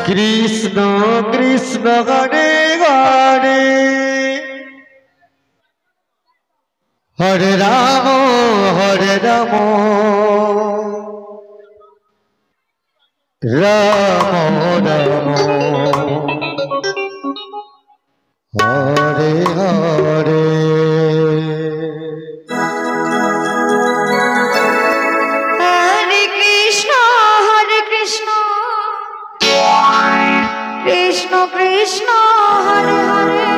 Krishna Krishna Hare Hare Hare Ram Ram Ram Hare Hare Krishna Krishna Hare Hare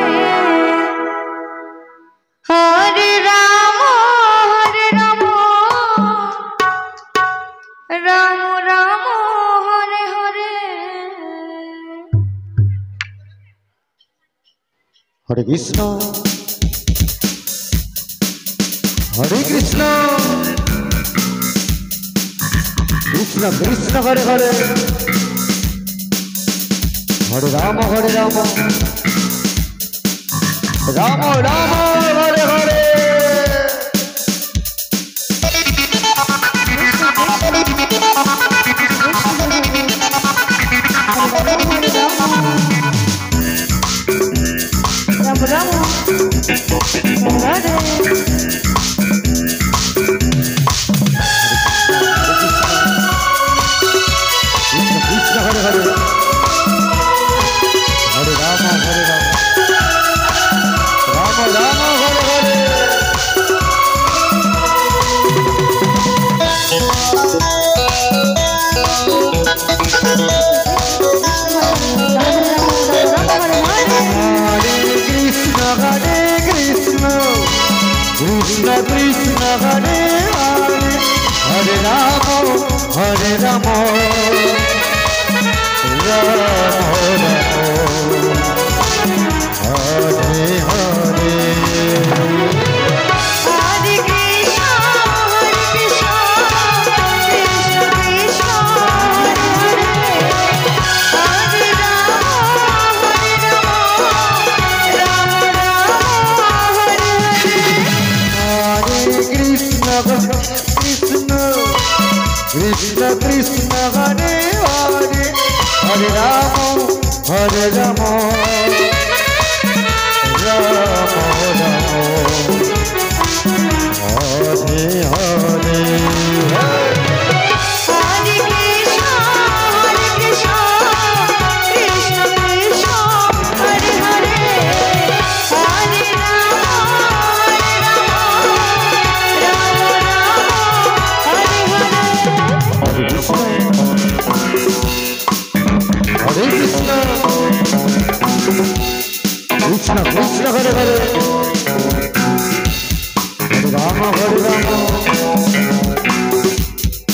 Hare Ram Ram Ram Hare Hare Hare Krishna Hare Krishna Krishna Krishna Hare Hare Hare Ram Ram Ram Hare Hare Ram Ram Hare Krishna Hare Hare Hare Ram Ram Ram Hare Hare Krishna Krishna Krishna Hare Hare Hare Ram Hare Ram Hare Hare Krishna Krishna Hare Hare Hare Ram Hare Ram Ram Ram Hare Hare Krishna Krishna Hare Hare Ram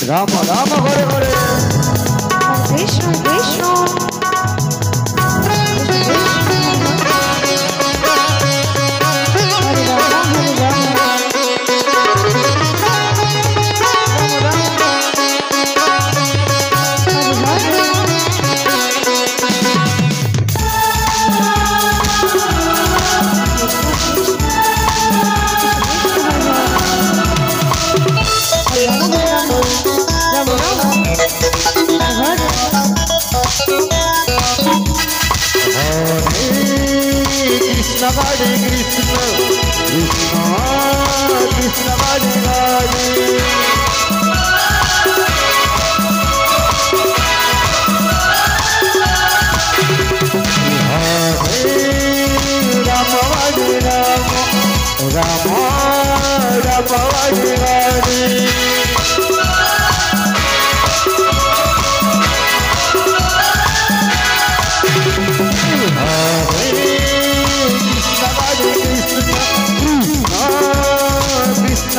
Ram Ram Hare Hare Krishna Krishna Krishna Hare Krishna Krishna Krishna Hare Hare Ram Hare Ram Ram Ram Hare Hare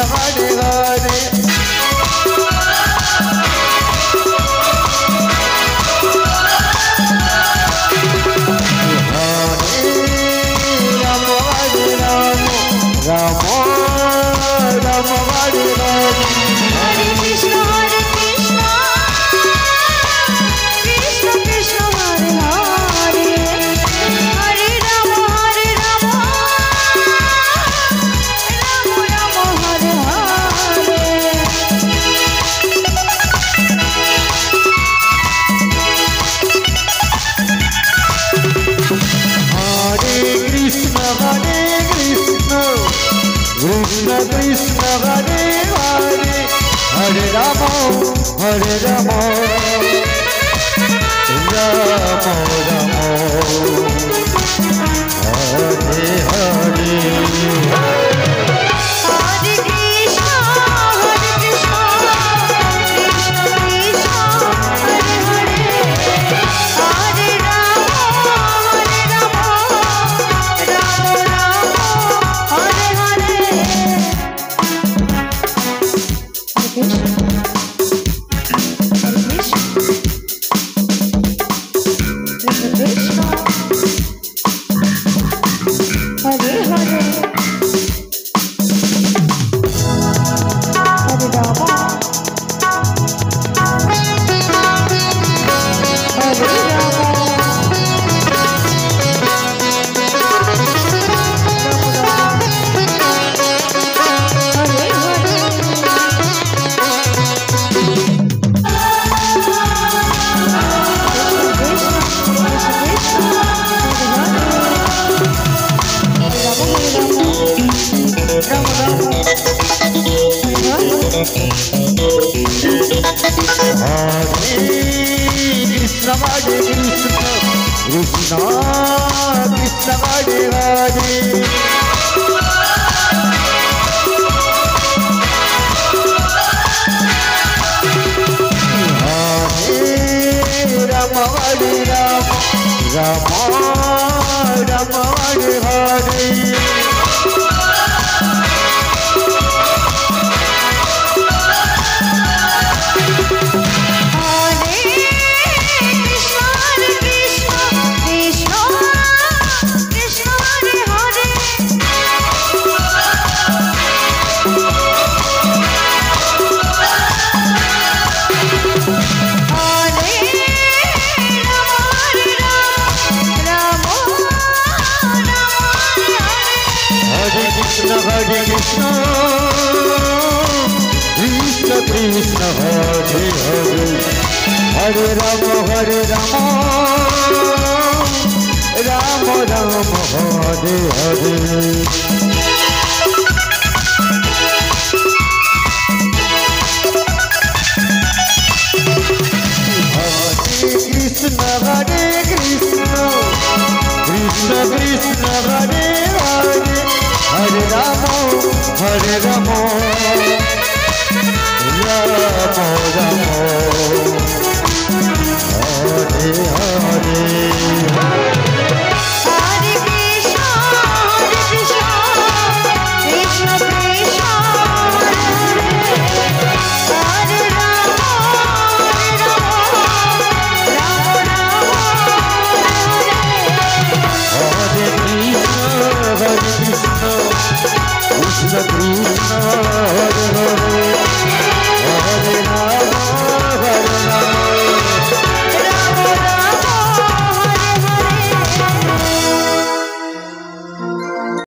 Hare Hare Hare Rama Rama Rama Hare Hare Hare Krishna Krishna Krishna Hare Hare Hare Rama Rama Rama Hare Hare Krishna Krishna Hare Hare Hare Rama Hare Rama Rama Rama Hare Hare Hare Krishna Krishna Krishna Hare Hare Hare Rama Rama Rama Hare Hare Krishna Hare Krishna Krishna Krishna Hare Hare Hare Rama Rama Rama